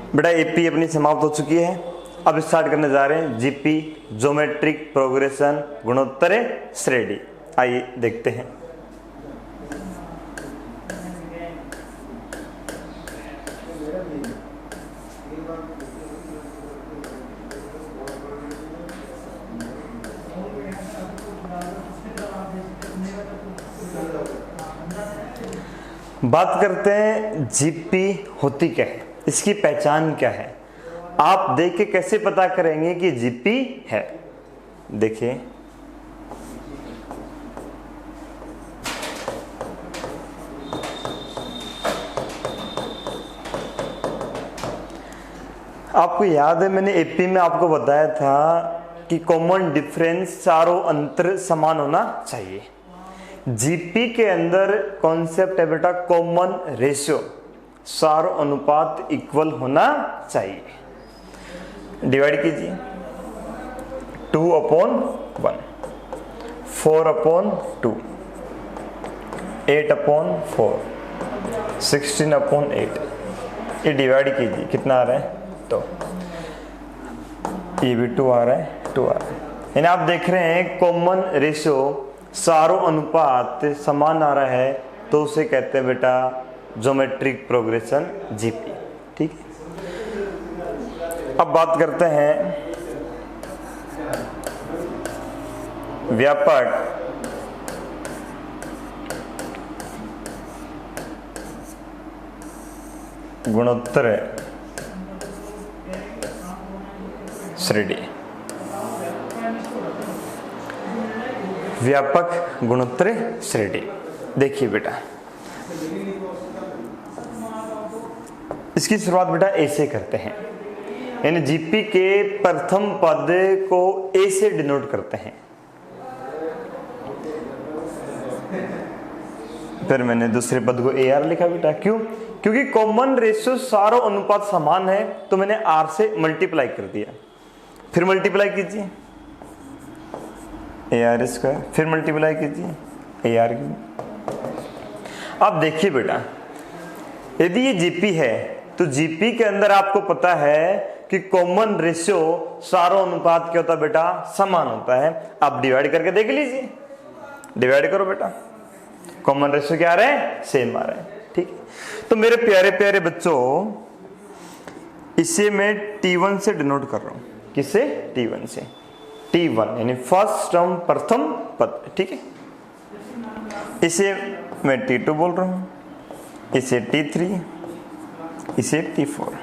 बेटा एपी अपनी समाप्त हो चुकी है। अब स्टार्ट करने जा रहे हैं जीपी, ज्योमेट्रिक प्रोग्रेशन, गुणोत्तर श्रेणी। आइए देखते हैं। बात करते हैं जीपी होती क्या है, इसकी पहचान क्या है। आप देख के कैसे पता करेंगे कि जीपी है। देखिए आपको याद है मैंने एपी में आपको बताया था कि कॉमन डिफरेंस चारों अंतर समान होना चाहिए। जीपी के अंदर कॉन्सेप्ट है बेटा कॉमन रेशियो, चारों अनुपात इक्वल होना चाहिए। डिवाइड कीजिए 2/1, 4/2, 8/4, 16/8। ये डिवाइड कीजिए कितना आ रहा है, तो ये भी 2 आ रहा है, 2 आ रहा है। यानी आप देख रहे हैं कॉमन रेशियो चारों अनुपात समान आ रहा है, तो उसे कहते हैं बेटा ज्योमेट्रिक प्रोग्रेशन जीपी। ठीक है, अब बात करते हैं व्यापक गुणोत्तर श्रेणी। व्यापक गुणोत्तर श्रेणी देखिए बेटा, इसकी शुरुआत बेटा ए से करते हैं। यानी जीपी के प्रथम पद को ए से डिनोट करते हैं। फिर मैंने दूसरे पद को ए आर लिखा बेटा, क्यों? क्योंकि कॉमन रेशियो चारों अनुपात समान है, तो मैंने आर से मल्टीप्लाई कर दिया। फिर मल्टीप्लाई कीजिए ए आर स्क्वायर, फिर मल्टीप्लाई कीजिए ए आर क्यूब। अब देखिए बेटा, यदि ये जीपी है तो जीपी के अंदर आपको पता है कि कॉमन रेशियो चारों अनुपात क्या होता है बेटा, समान होता है। आप डिवाइड करके देख लीजिए, डिवाइड करो बेटा, कॉमन रेशियो क्या आ रहा है, सेम आ रहा है। ठीक है, तो मेरे प्यारे प्यारे बच्चों, इसे मैं T1 से डिनोट कर रहा हूं। किससे? T1 से। T1 यानी फर्स्ट टर्म, प्रथम पद। ठीक है, इसे मैं T2 बोल रहा हूं, इसे T3, इसे T4।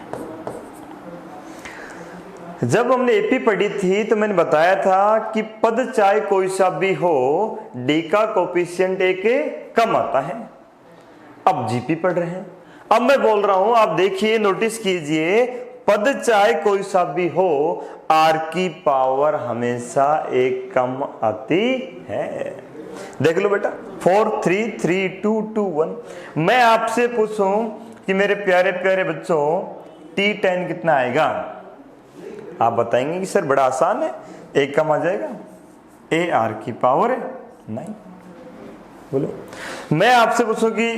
जब हमने एपी पढ़ी थी तो मैंने बताया था कि पद चाहे कोई सा भी हो, डी का कोफिशिएंट एक कम आता है। अब जीपी पढ़ रहे हैं, अब मैं बोल रहा हूं, आप देखिए, नोटिस कीजिए, पद चाहे कोई सा भी हो, आर की पावर हमेशा एक कम आती है। देख लो बेटा, 4 3 3 2 2 1। मैं आपसे पूछूं कि मेरे प्यारे प्यारे बच्चों T10 कितना आएगा, आप बताएंगे कि सर बड़ा आसान है, एक कम आ जाएगा, ए आर की पावर है 9। बोलो, मैं आपसे पूछूं कि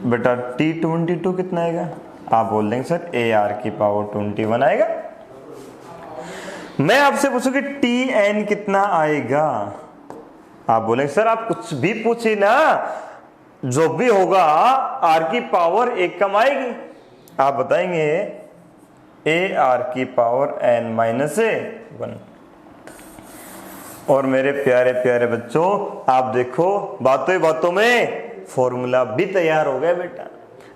बेटा T22 कितना आएगा, आप बोल देंगे सर ए आर की पावर 21 आएगा। मैं आपसे पूछूं कि Tn कितना आएगा, आप बोलेंगे सर आप कुछ भी पूछिए ना, जो भी होगा आर की पावर एक कम आएगी। आप बताएंगे ए आर की पावर n-1। और मेरे प्यारे प्यारे बच्चों, आप देखो बातों बातों में फॉर्मूला भी तैयार हो गया बेटा।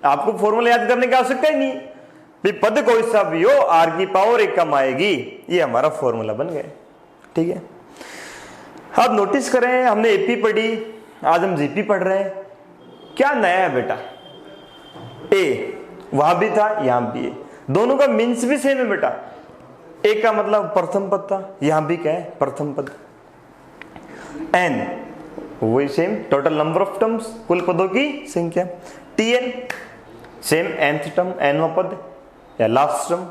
आपको फॉर्मूला याद करने की आवश्यकता ही नहीं, भी पद कोई सा भी हो, आर की पावर एक कम आएगी, ये हमारा फॉर्मूला बन गया। ठीक है, अब नोटिस करें, हमने एपी पढ़ी, आज हम जीपी पढ़ रहे हैं। क्या नया है बेटा, ए वहां भी था, यहां भी है, दोनों का मीन्स भी सेम है बेटा। ए का मतलब प्रथम पद था, यहां भी क्या है, प्रथम पद। एन वही same, total number of terms, कुल पदों की संख्या। Tn सेम, nth टर्म, nवां पद या लास्ट टर्म,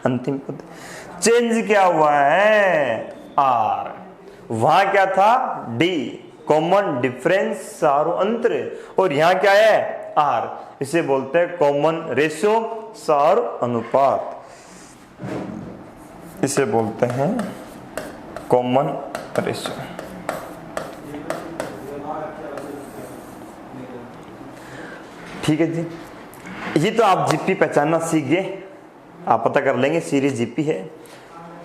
अंतिम पद। चेंज क्या हुआ है, आर। वहां क्या था, डी, कॉमन डिफरेंस चारों अंतर, और यहां क्या है, आर। इसे बोलते हैं कॉमन रेशियो सार अनुपात, इसे बोलते हैं कॉमन रेशियो। ठीक है जी, ये तो आप जीपी पहचानना सीख गए, आप पता कर लेंगे सीरीज जीपी है।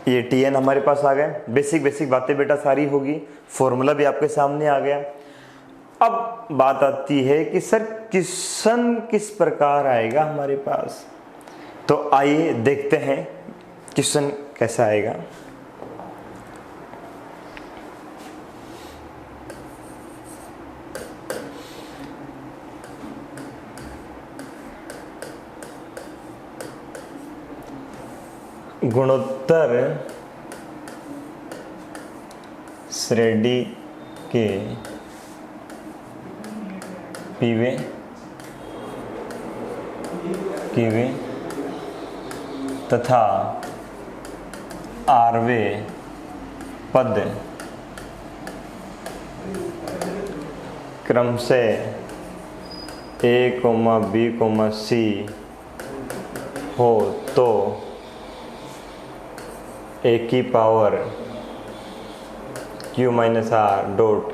ये टीएन हमारे पास आ गया, बेसिक बातें बेटा सारी होगी, फॉर्मूला भी आपके सामने आ गया। अब बात आती है कि सर क्वेश्चन किस प्रकार आएगा हमारे पास, तो आइए देखते हैं क्वेश्चन कैसा आएगा। गुणोत्तर श्रेणी के पीवे कीवे तथा आरवे पद क्रम से A, B, C हो तो A की power Q minus R dot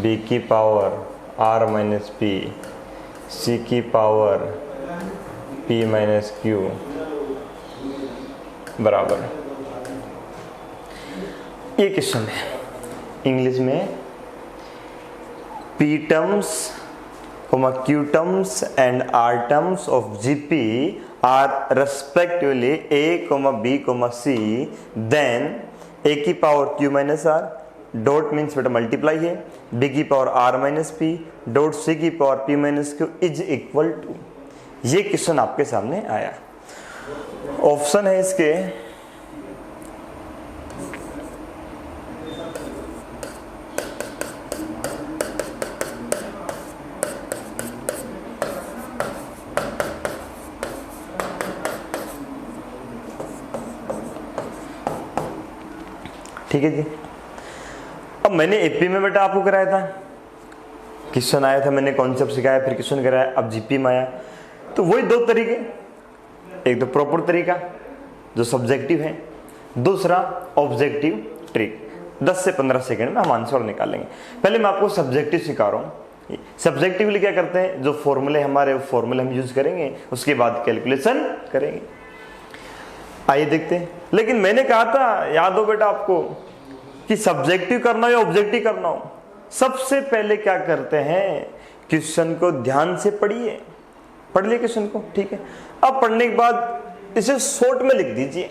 B की power R minus P, C की पावर P माइनस Q बराबर। ये क्वेश्चन है इंग्लिश में, P terms, Q terms and R terms of GP are respectively A, B, C, then A की power Q minus R dot means बेटा multiply है, B की power R minus P dot C की power P minus Q is equal to. ये question आपके सामने आया। Option है इसके ठीक है जी। अब मैंने एपी में बेटा आपको कराया था, क्वेश्चन आया था, मैंने कॉन्सेप्ट सिखाया, फिर क्वेश्चन कराया, अब जीपी में आया। तो वही दो तरीके, एक तो प्रॉपर तरीका जो सब्जेक्टिव है, दूसरा ऑब्जेक्टिव ट्रिक। 10 से 15 सेकंड में हम आंसर निकालेंगे। पहले मैं आपको सब्जेक्टिव सिखा रहा हूँ। सब्जेक्टिवली क्या करते हैं, जो फॉर्मूले हमारे फॉर्मूले हम यूज करेंगे, उसके बाद कैलकुलेशन करेंगे। आइए देखते हैं। लेकिन मैंने कहा था, याद हो बेटा आपको, कि सब्जेक्टिव करना हो या ऑब्जेक्टिव करना हो, सबसे पहले क्या करते हैं, क्वेश्चन को ध्यान से पढ़िए। पढ़ लिए क्वेश्चन को, ठीक है। अब पढ़ने के बाद इसे शॉर्ट में लिख दीजिए।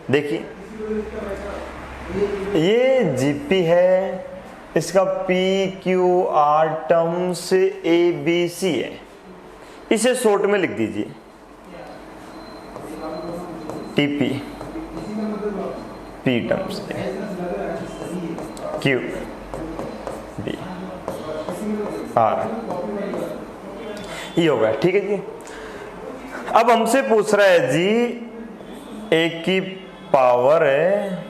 देखिए ये जीपी है, इसका P Q R terms A B C है, इसे शॉर्ट में लिख दीजिए। TP P terms Q B R, ये होगा, ठीक है जी। अब हमसे पूछ रहा है जी ए की पावर है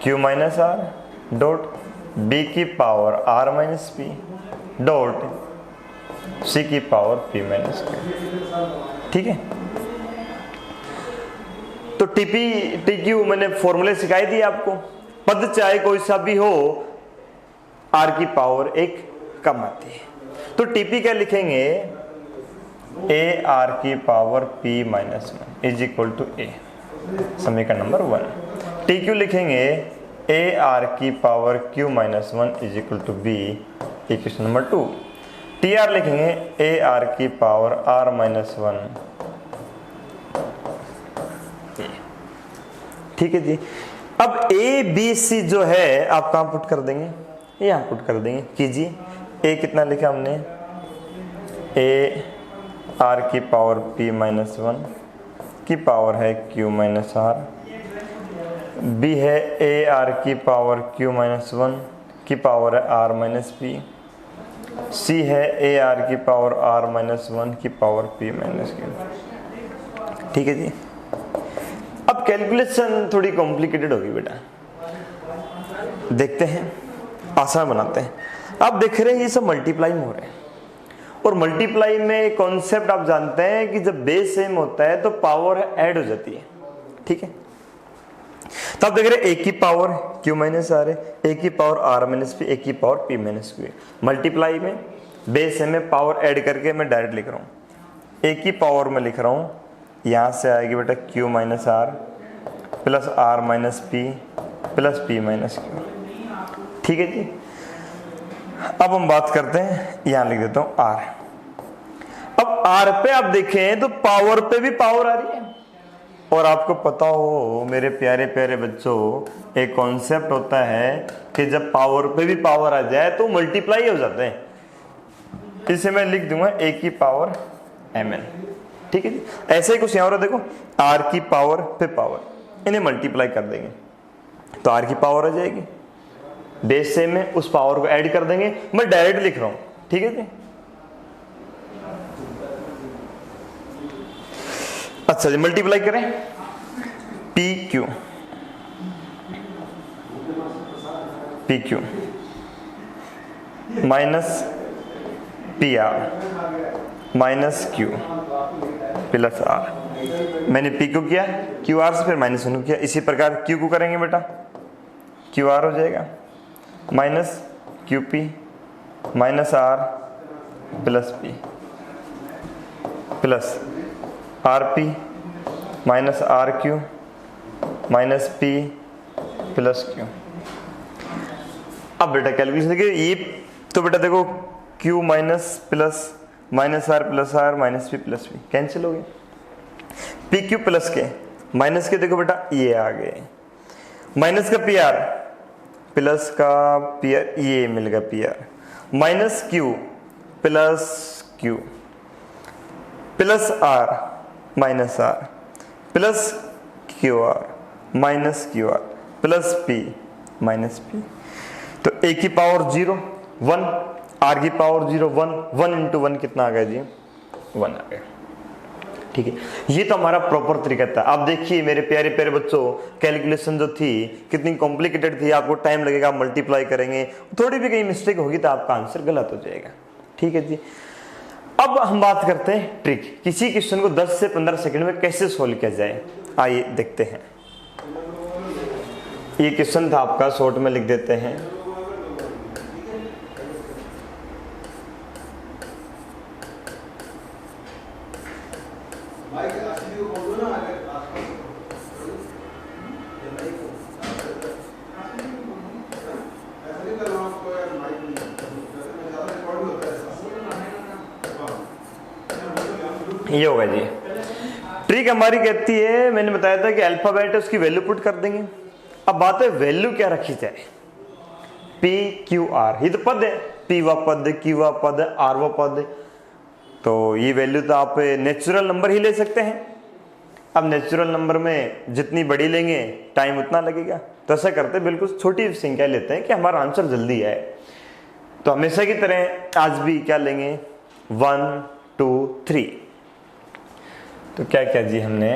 Q minus R dot B की power R minus P dot C की पावर पी माइनस क्यू, ठीक है। तो टीपी टीक्यू मैंने फॉर्मूले सिखाई थी आपको। पद चाहे कोई सा भी हो, आर की पावर एक कम आती है। तो टीपी क्या लिखेंगे, ए आर की power P minus 1 is equal to A, समीकरण नंबर 1। टी क्यू लिखेंगे ए आर की power Q minus 1 is equal to B, equation number 2। T R लिखेंगे ए आर की पावर आर माइनस 1, ठीक है जी। अब ए बी सी जो है आप कहाँ पुट कर देंगे, यहाँ पुट कर देंगे। कीजिए, ए कितना लिखा हमने, ए आर की पावर पी माइनस 1 की पावर है क्यू माइनस आर, बी है ए आर की पावर क्यू माइनस 1 की पावर है आर माइनस पी, सी है ए आर की पावर आर माइनस 1 की पावर पी माइनस क्यू, ठीक है जी। अब कैलकुलेशन थोड़ी कॉम्प्लिकेटेड होगी बेटा, देखते हैं, आसान बनाते हैं। आप देख रहे हैं ये सब मल्टीप्लाई में हो रहे हैं, और मल्टीप्लाई में कॉन्सेप्ट आप जानते हैं कि जब बेस सेम होता है तो पावर ऐड हो जाती है, ठीक है। तो आप देख रहे हैं एक की पावर q माइनस आर है, एक की पावर r माइनस पी, एक की पावर p माइनस क्यू है। मल्टीप्लाई में बेस सेम में पावर ऐड करके मैं डायरेक्ट लिख रहा हूँ, एक की पावर में लिख रहा हूँ, यहाँ से आएगी बेटा q minus R plus r minus P plus p minus Q, ठीक है जी। अब हम बात करते हैं, यहाँ लिख देता हूँ r। अब r पे आप देखें तो पावर पे भी पावर आ रही है, और आपको पता हो मेरे प्यारे प्यारे बच्चों, एक कॉन्सेप्ट होता है कि जब पावर पे भी पावर आ जाए तो मल्टीप्लाई हो जाते हैं। इसे मैं लिख दूंगा a की पावर mn, ठीक है जी। ऐसे ही कुछ यहाँ और देखो, r की पावर पे पावर, इन्हें मल्टीप्लाई कर देंगे तो r की पावर आ जाएगी, बेस से में उस पावर को ऐड कर देंगे। मैं डायरेक्ट लिख रहा हूं, ठीक है जी। अच्छा जी, मल्टीप्लाई करें PQ minus PR minus Q plus R। मैंने PQ किया, QR से फिर माइनस वन किया, इसी प्रकार Q को करेंगे बेटा, QR हो जाएगा minus QP minus R plus P plus RP minus RQ minus P plus Q। अब बेटा कैलकुलेशन देखिए, ये तो बेटा देखो Q minus plus minus R plus R minus P plus P cancel हो गए, PQ प्लस के माइनस के देखो बेटा ये आ गए, माइनस का PR प्लस का PR, ये मिल गया PR minus Q plus Q plus R minus R plus QR minus QR plus P minus P। तो a की पावर 0 1, r की पावर 0 1, 1 इंटू 1 कितना आ गया जी 1 आ गया, ठीक है। ये तो हमारा प्रॉपर तरीका था। आप देखिए मेरे प्यारे प्यारे बच्चों, कैलकुलेशन जो थी कितनी कॉम्प्लिकेटेड थी, आपको टाइम लगेगा, मल्टीप्लाई करेंगे, थोड़ी भी कहीं मिस्टेक होगी तो आपका आंसर गलत हो जाएगा, ठीक है जी। अब हम बात करते हैं ट्रिक, किसी क्वेश्चन को 10 से 15 सेकंड में कैसे सोल्व किया जाए, आइए देखते हैं। ये क्वेश्चन था आपका, शॉर्ट में लिख देते हैं। ये होगा जी, ट्रिक हमारी कहती है, मैंने बताया था कि अल्फाबेट है उसकी वैल्यू पुट कर देंगे। अब बात है वैल्यू क्या रखी जाए, P Q R, ये तो पद है, P व पद, Q व पद, R व पद, तो ये वैल्यू तो आप नेचुरल नंबर ही ले सकते हैं। अब नेचुरल नंबर में जितनी बड़ी लेंगे टाइम उतना लगेगा, तो ऐसा करते बिल्कुल छोटी संख्या लेते हैं कि हमारा आंसर जल्दी आए। तो हमेशा की तरह आज भी क्या लेंगे 1 2 3। तो क्या क्या जी हमने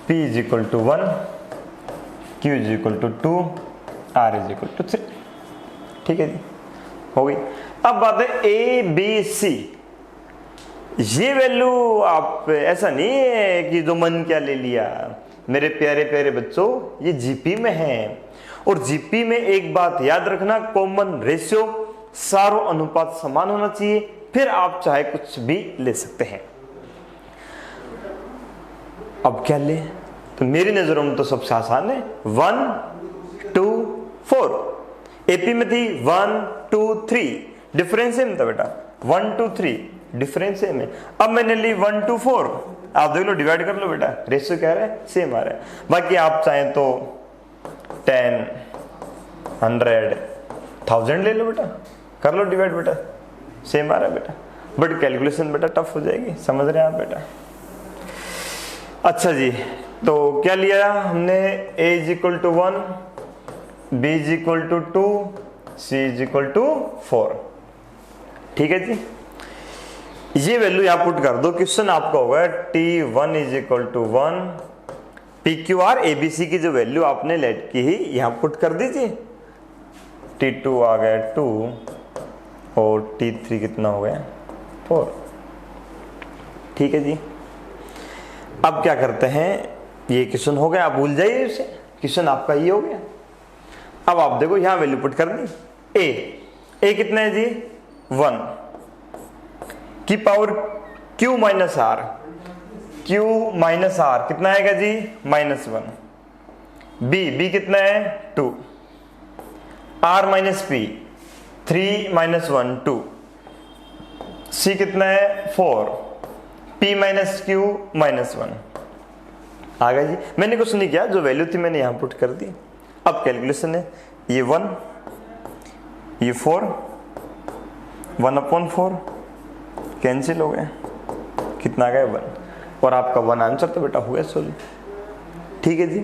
P is equal to 1, Q is equal to 2, R is equal to 3, ठीक है जी, हो गई। अब बात है A B C, ये वैल्यू आप ऐसा नहीं है कि जो मन क्या ले लिया, मेरे प्यारे प्यारे बच्चों ये जीपी में है, और जीपी में एक बात याद रखना, कॉमन रेशियो सारों अनुपात समान होना चाहिए, फिर आप चाहे कुछ भी ले सकते हैं। अब क्या ले, तो मेरी नजरों में तो सबसे आसान है 1 2 4। एपी में थी 1 2 3, डिफरेंस सेम था बेटा 1 2 3, डिफरेंस सेम है। अब मैंने ली 1 2 4, आप देख लो डिवाइड कर लो बेटा, रेशियो क्या है सेम आ रहा है। बाकी आप चाहें तो 10 100 1000 ले लो बेटा, कर लो डिवाइड बेटा, सेम आ रहा है बेटा, बट कैलकुलेशन बेटा टफ हो जाएगी, समझ रहे हैं आप बेटा। अच्छा जी, तो क्या लिया हमने, a is equal to 1, b is equal to 2, c is equal to 4, ठीक है जी। ये वैल्यू यहां पुट कर दो, क्वेश्चन आपका होगा t1 is equal to 1, pqr abc की जो वैल्यू आपने लेट की ही यहां पुट कर दीजिए, t2 आ गया 2, और T3 कितना हो गया 4। ठीक है जी। अब क्या करते हैं, ये क्वेश्चन हो गया, आप भूल जाइए इसे, क्वेश्चन आपका ये हो गया। अब आप देखो यहां वैल्यू पुट करनी, ए कितना है जी 1 की power Q minus R, Q minus R कितना आएगा जी -1। बी कितना है 2, R minus P 3 minus 1 2, C कितना है 4, P माइनस Q -1 आ गया जी। मैंने कुछ नहीं किया, जो वैल्यू थी मैंने यहां पुट कर दी। अब कैलकुलेशन है, ये 1 ये 4 1/4 कैंसिल हो गए, कितना आ गया 1, और आपका 1 आंसर तो बेटा हो गया सोल्व। ठीक है जी।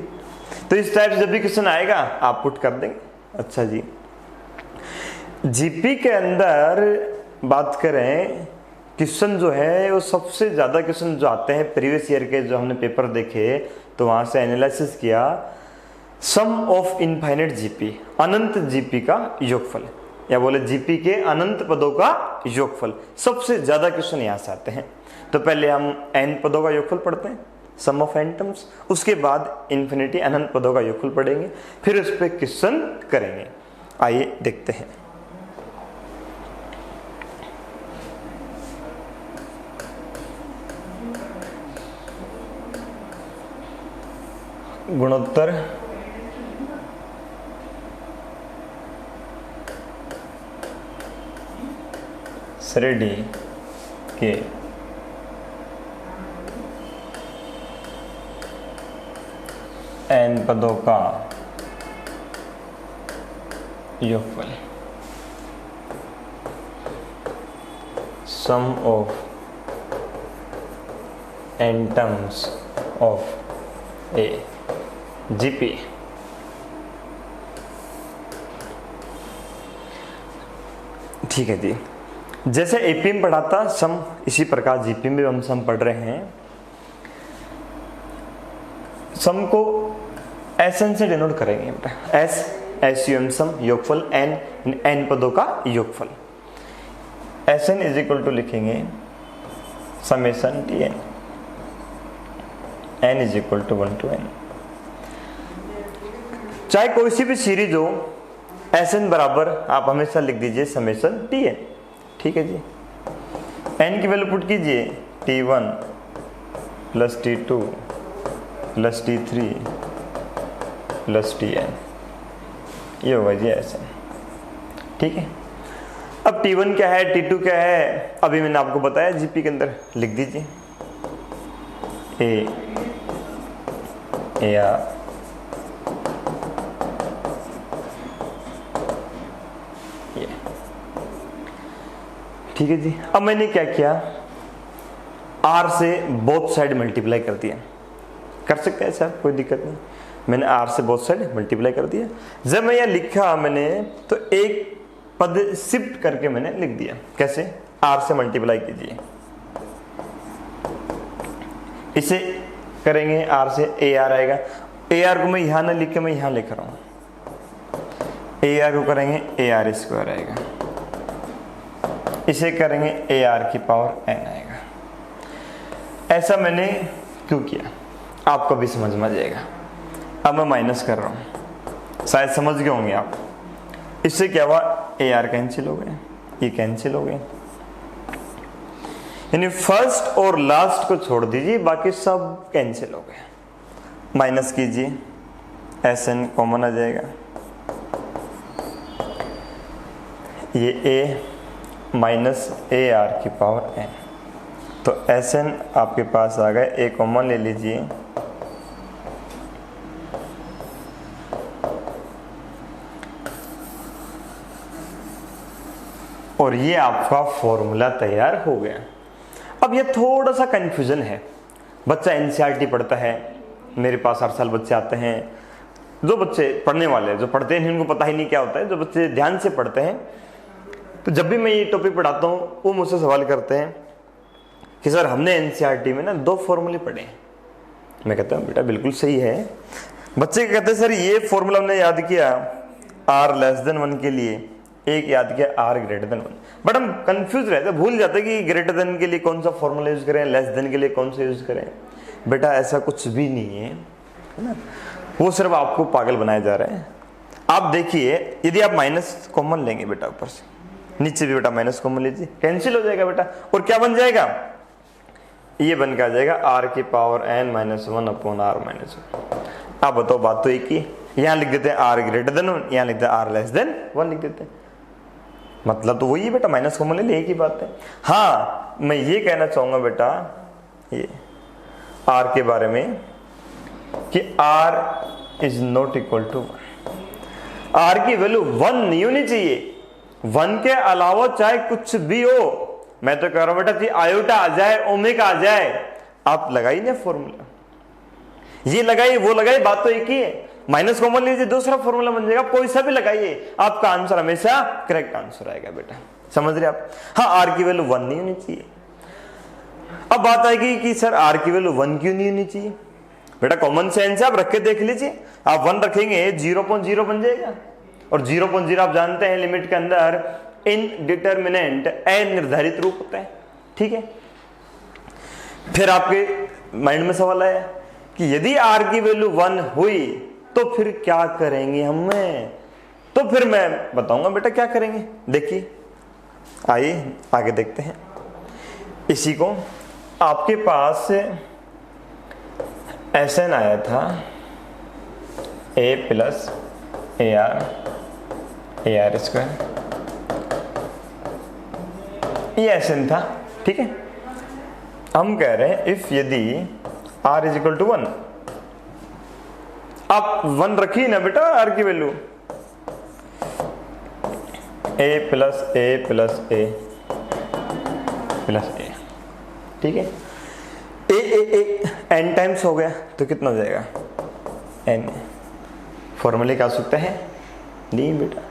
तो इस टाइप से जब भी क्वेश्चन आएगा आप पुट कर देंगे। अच्छा जी, जीपी के अंदर बात करें, क्वेश्चन जो है वो सबसे ज्यादा क्वेश्चन जो आते हैं प्रीवियस ईयर के, जो हमने पेपर देखे तो वहां से एनालिसिस किया, सम ऑफ इनफाइनाइट जीपी, अनंत जीपी का योगफल, या बोले जीपी के अनंत पदों का योगफल, सबसे ज्यादा क्वेश्चन यहां से आते हैं। तो पहले हम n पदों का योगफल पढ़ते हैं, सम ऑफ n टर्म्स, उसके बाद इन्फिनिटी अनंत पदों का योगफल पढ़ेंगे, फिर उस पर क्वेश्चन करेंगे। आइए देखते हैं। गुणोत्तर श्रेणी के n पदों का योगफल, sum of n terms of a GP. ठीक है जी। जैसे एपी में पढ़ा था सम, इसी प्रकार जीपी में हम सम पढ़ रहे हैं। सम को एसएन से डिनोट करेंगे बेटा, एस यू एम सम, योगफल एन पदों का योगफल। एसएन इज इक्वल टू लिखेंगे summation T N is equal to 1 to n। चाहे कोई सी भी सीरीज हो, एसएन बराबर आप हमेशा लिख दीजिए समेशन टी एन। ठीक है जी। एन की वैल्यू पुट कीजिए T1 plus T2 plus T3 plus Tn, ये होगा जी एसएन। ठीक है। अब T1 क्या है, T2 क्या है, अभी मैंने आपको बताया, जीपी के अंदर लिख दीजिए ए आर ये। ठीक है जी। अब मैंने क्या किया, आर से बोथ साइड मल्टीप्लाई कर दिया, कर सकते हैं सर, कोई दिक्कत नहीं। मैंने आर से बोथ साइड मल्टीप्लाई कर दिया। जब मैं यह लिखा मैंने, तो एक पद शिफ्ट करके मैंने लिख दिया। कैसे, आर से मल्टीप्लाई कीजिए, इसे करेंगे आर से ए आर आएगा। ए आर को मैं यहां ना लिख के मैं यहां लिख रहा हूं, ए आर को करेंगे ए आर स्क्वायर आएगा, इसे करेंगे ए आर की पावर एन आएगा। ऐसा मैंने क्यों किया आपको भी समझ में आ जाएगा। अब मैं माइनस कर रहा हूं, शायद समझ गए होंगे आप। इससे क्या हुआ, ए आर कैंसिल हो गए, ये कैंसिल हो गए, यानी फर्स्ट और लास्ट को छोड़ दीजिए, बाकी सब कैंसिल हो गए। माइनस कीजिए, एस एन कॉमन आ जाएगा, ये ए माइनस ए आर की पावर एन, तो एस एन आपके पास आ गए, ए कॉमन ले लीजिए, और ये आपका फॉर्मूला तैयार हो गया। अब ये थोड़ा सा कंफ्यूजन है, बच्चा एनसीईआरटी पढ़ता है, मेरे पास हर साल बच्चे आते हैं, जो बच्चे पढ़ने वाले, जो पढ़ते हैं उनको पता ही नहीं क्या होता है, जो बच्चे ध्यान से पढ़ते हैं, तो जब भी मैं ये टॉपिक पढ़ाता हूँ वो मुझसे सवाल करते हैं कि सर हमने एनसीईआरटी में ना 2 फॉर्मूले पढ़े हैं। मैं कहता हूँ बेटा बिल्कुल सही है। बच्चे कहते हैं सर ये फॉर्मूला हमने याद किया, r <1 के लिए एक याद किया आर ग्रेटर देन 1, बट हम कंफ्यूज रहते, भूल जाते कि ग्रेटर देन के लिए कौन सा फॉर्मूला यूज करें, लेस देन के लिए कौन सा यूज करें। बेटा ऐसा कुछ भी नहीं है ना, वो सिर्फ आपको पागल बनाए जा रहे हैं। आप देखिए, यदि आप माइनस कॉमन लेंगे बेटा ऊपर से, नीचे भी बेटा माइनस कॉमन लीजिए, कैंसिल हो जाएगा बेटा, और क्या बन जाएगा, ये बन के आ जाएगा r की power n minus 1 upon r minus 1। आप बताओ, बात तो एक ही, यहाँ लिख देते हैं r ग्रेटर देन 1, यहाँ लिख देते हैं r लेस देन 1 लिख देते हैं, मतलब तो वही है बेटा, माइनस कॉमन ले लिए, एक ही बात है। हाँ, मैं ये कहना चाहूंगा बेटा ये r के बारे में कि r is not equal to 1, r की वैल्यू 1 नहीं होनी चाहिए, 1 के अलावा चाहे कुछ भी हो। मैं तो कह रहा हूं बेटा कि आयोटा आ जाए, ओमेगा आ जाए, आप लगाइए ना फॉर्मूला, ये लगाइए वो लगाइए, बात तो एक ही है। माइनस कॉमन लीजिए, दूसरा फॉर्मूला बन जाएगा, कोई सा भी लगाइए, आपका आंसर हमेशा करेक्ट आंसर आएगा बेटा, समझ रहे आप। हाँ, आर की वैल्यू 1 नहीं होनी चाहिए। अब बात आएगी कि सर आर की वैल्यू 1 क्यों नहीं होनी चाहिए। बेटा कॉमन सेंस आप रख के देख लीजिए, आप 1 रखेंगे 0.0 बन जाएगा, और 0.0 आप जानते हैं लिमिट के अंदर इनडिटरमिनेंट अनिर्धारित रूप होता है, ठीक है। फिर आपके माइंड में सवाल आया कि यदि r की वैल्यू 1 हुई तो फिर क्या करेंगे हमें, तो फिर मैं बताऊंगा बेटा क्या करेंगे। देखिए, आइए आगे देखते हैं इसी को। आपके पास Sn आया था a प्लस AR स्क्वायर, ये Sn था, ठीक है। हम कह रहे हैं इफ यदि r इज इक्वल टू 1, आप 1 रखिए ना बेटा r की value, a plus a plus a plus a, ठीक है। n टाइम्स हो गया तो कितना हो जाएगा n, फॉर्मूले क्या हो सकता है, नहीं बेटा,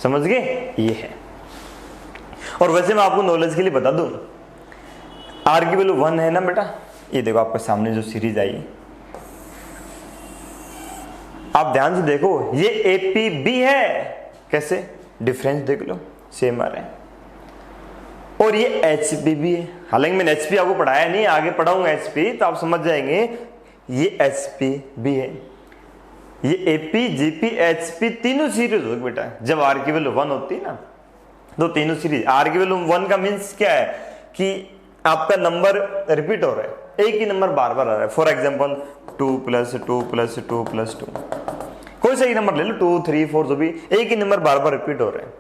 समझ गए, ये है। और वैसे मैं आपको नॉलेज के लिए बता दूं, r की वैल्यू 1 है ना बेटा, ये देखो आपके सामने जो सीरीज आई, आप ध्यान से देखो, ये APB है, कैसे, डिफरेंस देख लो, सेम आ रहा है, और ये HP भी है। हालांकि मैंने HP आपको पढ़ाया नहीं, आगे पढ़ाऊंगा HP, तो आप समझ जाएंगे, ये HP भी है, ये AP GP HP तीनों सीरीज होगी बेटा। जब r की वैल्यू 1 होती है ना, तो तीनों सीरीज, r की वैल्यू 1 का मीन्स क्या है कि आपका नंबर रिपीट हो रहा है, एक ही नंबर बार बार आ रहा है। For example 2 plus 2 plus 2 plus 2, कोई सा ही नंबर ले लो, 2 3 4, जो भी, एक ही नंबर बार बार रिपीट हो रहे हैं,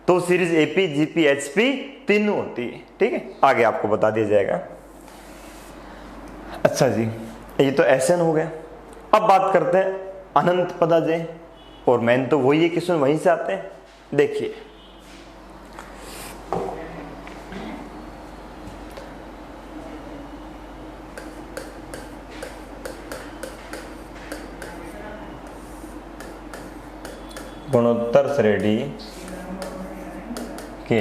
तो सीरीज AP GP HP तीनों होती है, ठीक है। आगे आपको बता दिया जाएगा। अच्छा जी, ये तो Sn हो गया। अब बात करते हैं अनंत पदाजय, और मेन तो वही है, क्वेश्चन वहीं से आते हैं। देखिए गुणोत्तर श्रेणी के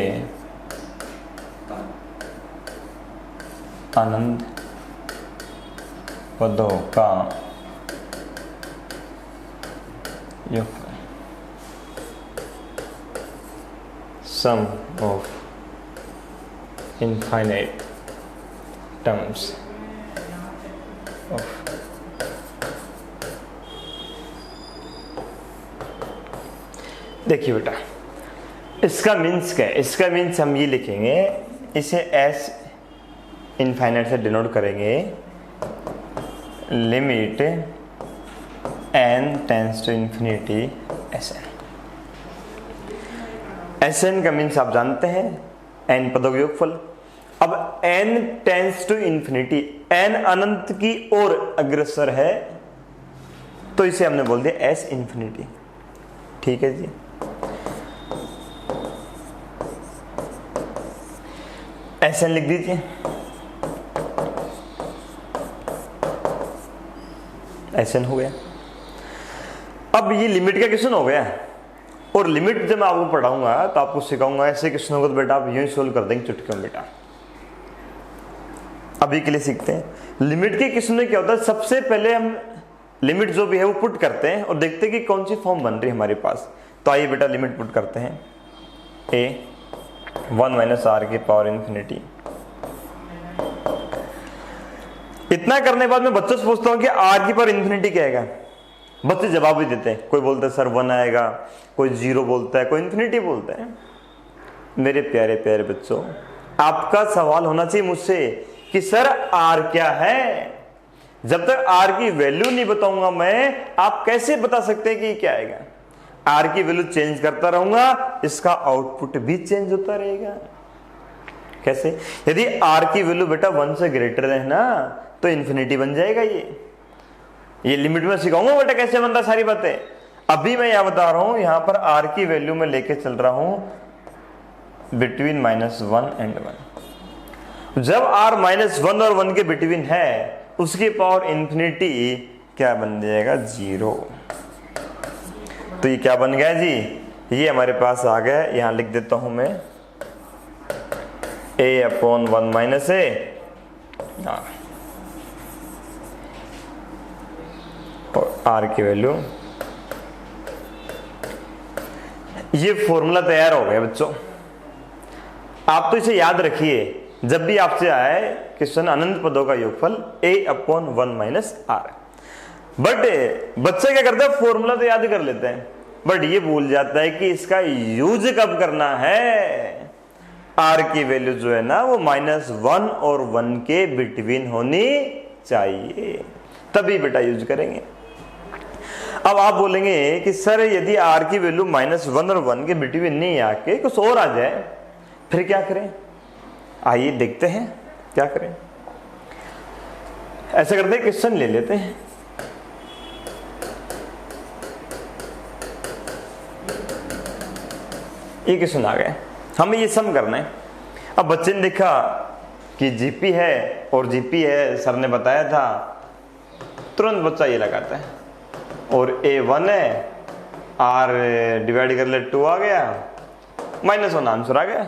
अनंत पदों का योगफल, sum of infinite terms of, देखिए बेटा इसका मीन्स क्या है, इसका मीन्स हम ये लिखेंगे, इसे S इनफाइनाइट से डिनोट करेंगे, limit n tends to infinity Sn। Sn का मीन्स आप जानते हैं, n पदों का योगफल। अब n tends to infinity, n अनंत की ओर अग्रसर है, तो इसे हमने बोल दिया S इन्फिनिटी, ठीक है जी। Sn लिख दीजिए, Sn हो गया। अब ये लिमिट का क्वेश्चन हो गया, और लिमिट जब मैं आपको पढ़ाऊंगा तो आपको सिखाऊंगा, ऐसे क्वेश्चन होगा तो बेटा आप यूं ही सोल्व कर देंगे चुटकियों में बेटा। अभी के लिए सीखते हैं लिमिट के क्वेश्चन में क्या होता है। सबसे पहले हम लिमिट जो भी है वो पुट करते हैं और देखते हैं कि कौन सी फॉर्म बन रही है हमारे पास। तो आइए बेटा लिमिट पुट करते हैं। ए 1 माइनस आर की पावर इन्फिनिटी। इतना करने के बाद मैं बच्चों से पूछता हूं कि आर की पावर इन्फिनिटी क्या आएगा। बच्चे जवाब भी देते हैं, कोई बोलता है सर 1 आएगा, कोई 0 बोलता है, कोई इन्फिनिटी बोलता है। मेरे प्यारे प्यारे बच्चों, आपका सवाल होना चाहिए मुझसे कि सर आर क्या है। जब तक आर की वैल्यू नहीं बताऊंगा मैं, आप कैसे बता सकते हैं कि क्या आएगा। आर की वैल्यू चेंज करता रहूंगा, इसका आउटपुट भी चेंज होता रहेगा। कैसे? यदि आर की वैल्यू बेटा 1 से ग्रेटर है ना, तो इन्फिनिटी बन जाएगा। ये लिमिट में सिखाऊंगा बेटा कैसे बनता सारी बातें। अभी मैं यहां बता रहा हूं, यहां पर आर की वैल्यू में लेके चल रहा हूं बिटवीन -1 एंड 1। जब आर -1 और 1 के बिटवीन है, उसकी पावर इन्फिनिटी क्या बन जाएगा? 0। तो ये क्या बन गया जी? ये हमारे पास आ गया। यहां लिख देता हूं मैं a/1 माइनस ए और आर की वैल्यू। ये फॉर्मूला तैयार हो गया बच्चों। आप तो इसे याद रखिए, जब भी आपसे आए क्वेश्चन अनंत पदों का योगफल a/1 माइनस आर। बट बच्चे क्या करते हैं, फॉर्मूला तो याद कर लेते हैं, बट ये भूल जाता है कि इसका यूज कब करना है। आर की वैल्यू जो है ना, वो -1 और 1 के बिटवीन होनी चाहिए, तभी बेटा यूज करेंगे। अब आप बोलेंगे कि सर यदि आर की वैल्यू -1 और 1 के बिटवीन नहीं आके कुछ और आ जाए, फिर क्या करें? आइए देखते हैं क्या करें। ऐसा करते हैं, क्वेश्चन ले लेते हैं। ये क्वेश्चन आ गए, हमें ये सम करना है। अब बच्चे ने देखा कि जीपी है और जीपी है, सर ने बताया था, तुरंत बच्चा ये लगाता है। और a1 है, r डिवाइड कर ले 2 आ गया, -1 आंसर आ गया।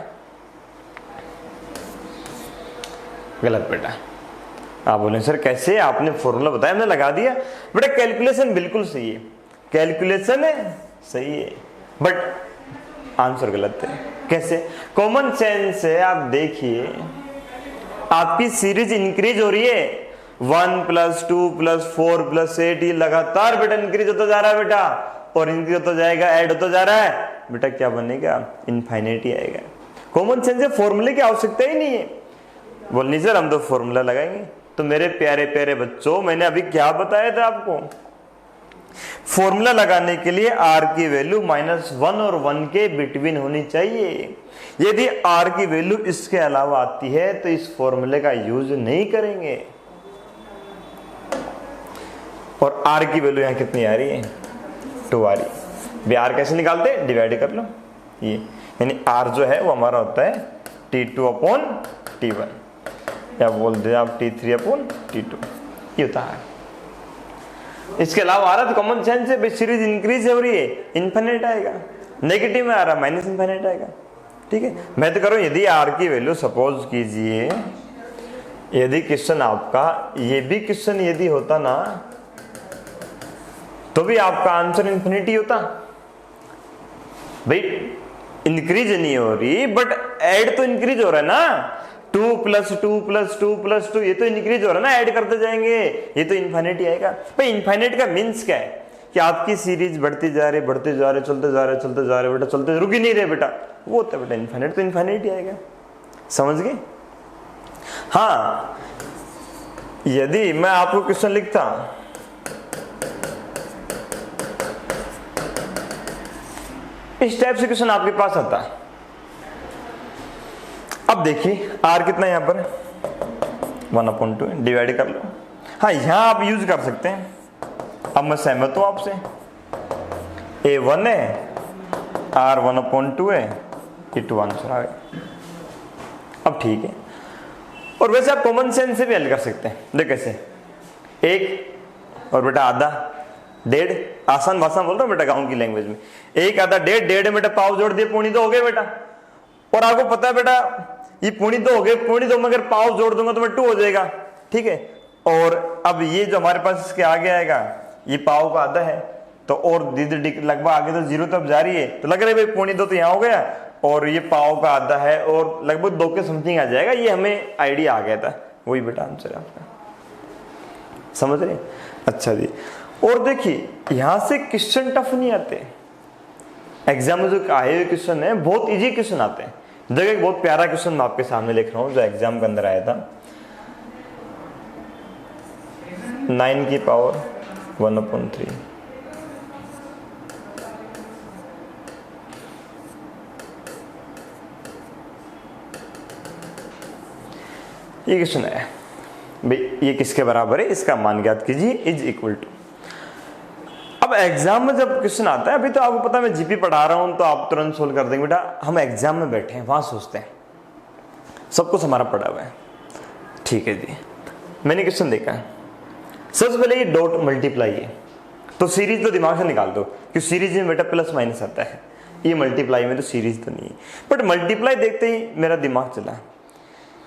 गलत बेटा। आप बोले सर कैसे, आपने फॉर्मूला बताया, हमने लगा दिया। बेटा कैलकुलेशन बिल्कुल सही है, कैलकुलेशन है सही है, बट आंसर गलत है। कैसे? कॉमन सेंस है। आप देखिए, आपकी सीरीज इंक्रीज हो रही है, 1 + 2 + 4 + 8, ये लगातार बेटा इंक्रीज होता जा रहा है बेटा, और इंक्रीज होता जाएगा, ऐड होता जा रहा है बेटा। क्या बनेगा? इनफाइनाइटी आएगा। कॉमन सेंस है, फॉर्मूले की आवश्यकता ही नहीं है। बोलनी सर हम तो फॉर्मूला लगाएंगे। तो मेरे प्यारे प्यारे बच्चों, मैंने अभी क्या बताया था आपको, फॉर्मूला लगाने के लिए आर की वैल्यू -1 और 1 के बिटवीन होनी चाहिए। यदि आर की वैल्यू इसके अलावा आती है तो इस फॉर्मूले का यूज नहीं करेंगे। और आर की वैल्यू यहां कितनी आ रही है? 2 आ रही है। आर कैसे निकालते हैं? डिवाइड कर लो। ये यानी आर जो है वो हमारा होता है T2/T1, या बोल दे आप T3/T2, ये होता है। इसके अलावा आ रहा तो कॉमन सेंस है, सीरीज इंक्रीज हो रही है, इनफिनिट आएगा। नेगेटिव में आ रहा -इनफिनिट आएगा। ठीक है, मैं तो करूं, यदि आर की वैल्यू सपोज कीजिए, यदि क्वेश्चन आपका ये भी क्वेश्चन यदि होता ना, तो भी आपका आंसर इन्फिनिटी होता। भाई इंक्रीज नहीं हो रही, बट ऐड तो इंक्रीज हो रहा है ना, 2 + 2 + 2 + 2, ये तो इंक्रीज हो रहा है ना, ऐड करते जाएंगे, ये तो इनफिनिटी आएगा। भाई इनफिनिट का मीन्स क्या है? कि आपकी सीरीज बढ़ती जा रही, बढ़ते जा रहे, चलते जा रहे, चलते जा रहे बेटा, चलते रुक ही नहीं रहे बेटा, वो होता है बेटा इनफिनिट। तो इनफिनिटी आएगा, समझ गए? हाँ, यदि मैं आपको क्वेश्चन लिखता, इस टाइप से क्वेश्चन आपके पास आता, अब देखिए आर कितना है, यहां पर 1/2, डिवाइड कर लो। हाँ, यहां आप यूज कर सकते हैं। अब मैं सहमत हूं आपसे, a1 है, r 1/2 है, ये 2 आंसर आ गए। अब ठीक है, और वैसे आप कॉमन सेंस से भी हल कर सकते हैं। देख कैसे, 1 और बेटा आधा, 1.5, आसान भाषा बोल रहा हूं बेटा, गांव की लैंग्वेज में, 1 आधा 1.5, 1.5 बेटा पाव जोड़ दिए, पौनी 2 हो गए बेटा। और आपको पता है बेटा ये पौनी 2 हो गए, पौनी 2 में अगर पाव जोड़ दूंगा तो मैं 2 हो जाएगा। ठीक है, और अब ये जो हमारे पास इसके आगे आएगा, ये पाव का आधा है, तो और लगभग आगे तो 0 तब जा रही है, तो लग रहा है भाई पौनी 2 तो यहाँ हो गया, और ये पाव का आधा है और लगभग 2 के समथिंग आ जाएगा, ये हमें आइडिया आ गया था, वही बेटा आंसर है आपका, समझ रहे? अच्छा जी, और देखिए यहां से क्वेश्चन टफ नहीं आते, एग्जाम में जो आए हुए क्वेश्चन है बहुत इजी क्वेश्चन आते हैं। देखिए एक बहुत प्यारा क्वेश्चन मैं आपके सामने लिख रहा हूं जो एग्जाम के अंदर आया था, 9 की पावर 1/3। ये क्वेश्चन है भाई, ये किसके बराबर है, इसका मान ज्ञात कीजिए, इज इक्वल टू। अब एग्जाम में जब क्वेश्चन आता है, अभी तो आपको पता है मैं जीपी पढ़ा रहा हूं तो आप तुरंत सोल्व कर देंगे, बेटा हम एग्जाम में बैठे हैं वहां सोचते हैं, सब कुछ हमारा पढ़ा हुआ है, ठीक है जी। मैंने क्वेश्चन देखा है, सबसे पहले ये डॉट मल्टीप्लाई है, तो सीरीज तो दिमाग से निकाल दो कि सीरीज में बेटा प्लस माइनस आता है, ये मल्टीप्लाई में तो सीरीज तो नहीं है, बट मल्टीप्लाई देखते ही मेरा दिमाग चला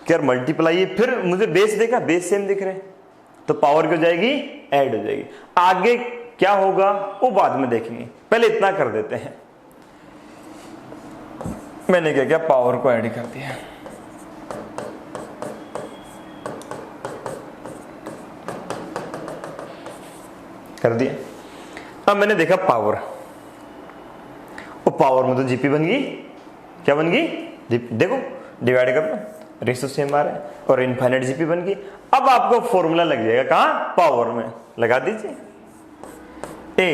कि यार मल्टीप्लाई है, फिर मुझे बेस देखा, बेस सेम दिख रहे, तो पावर क्या हो जाएगी, ऐड हो जाएगी। आगे क्या होगा वो बाद में देखेंगे, पहले इतना कर देते हैं। मैंने क्या किया, पावर को ऐड कर दिया, कर दिया। अब मैंने देखा पावर, वो पावर में तो जीपी बन गई, क्या बन गई, देखो डिवाइड कर लो, रेशो सेम आ रहा है, और इनफाइनाइट जीपी बन गई। अब आपको फॉर्मूला लग जाएगा, कहां, पावर में लगा दीजिए, a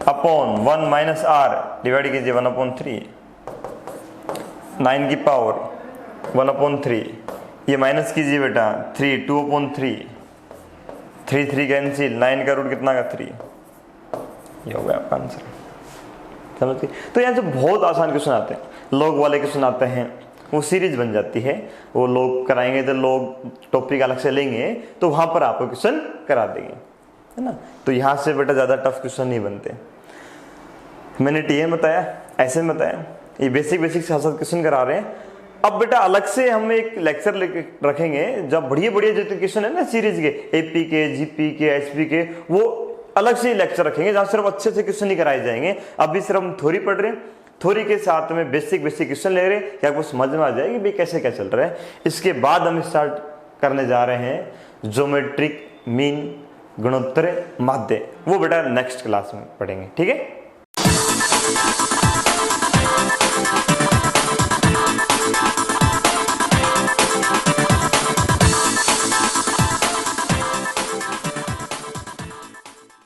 upon 1 minus R divide कीजिए 1/3, 9 की पावर 1/3, ये माइनस कीजिए बेटा 3, 2/3, 3 कैंसिल, 9 का रूट कितना का 3, ये हो गया आपका आंसर, समझ गए? तो यहाँ से बहुत आसान क्वेश्चन आते हैं, लॉग वाले क्वेश्चन आते हैं, वो सीरीज बन जाती है, वो लोग कराएंगे तो लोग टॉपिक अलग से लेंगे तो वहां पर आपको क्वेश्चन करा देंगे, है ना। तो यहां से बेटा ज्यादा टफ क्वेश्चन नहीं बनते। मैंने टीएम बताया, ऐसे बताया, ये बेसिक साथ साथ क्वेश्चन करा रहे हैं। अब बेटा अलग से हम एक लेक्चर रखेंगे जब बढ़िया जो क्वेश्चन है ना सीरीज के, एपी के, जीपी के, एचपी के, वो अलग से लेक्चर रखेंगे जहां सिर्फ अच्छे से क्वेश्चन ही कराए जाएंगे। अभी सिर्फ हम थ्योरी पढ़ रहे हैं, थ्योरी के साथ में बेसिक क्वेश्चन ले रहे हैं कि आपको समझ में आ जाएगी भाई कैसे क्या चल रहा है। इसके बाद हम स्टार्ट करने जा रहे हैं ज्योमेट्रिक मीन, गुणोत्तर, माध्य, वो बेटा नेक्स्ट क्लास में पढ़ेंगे, ठीक है।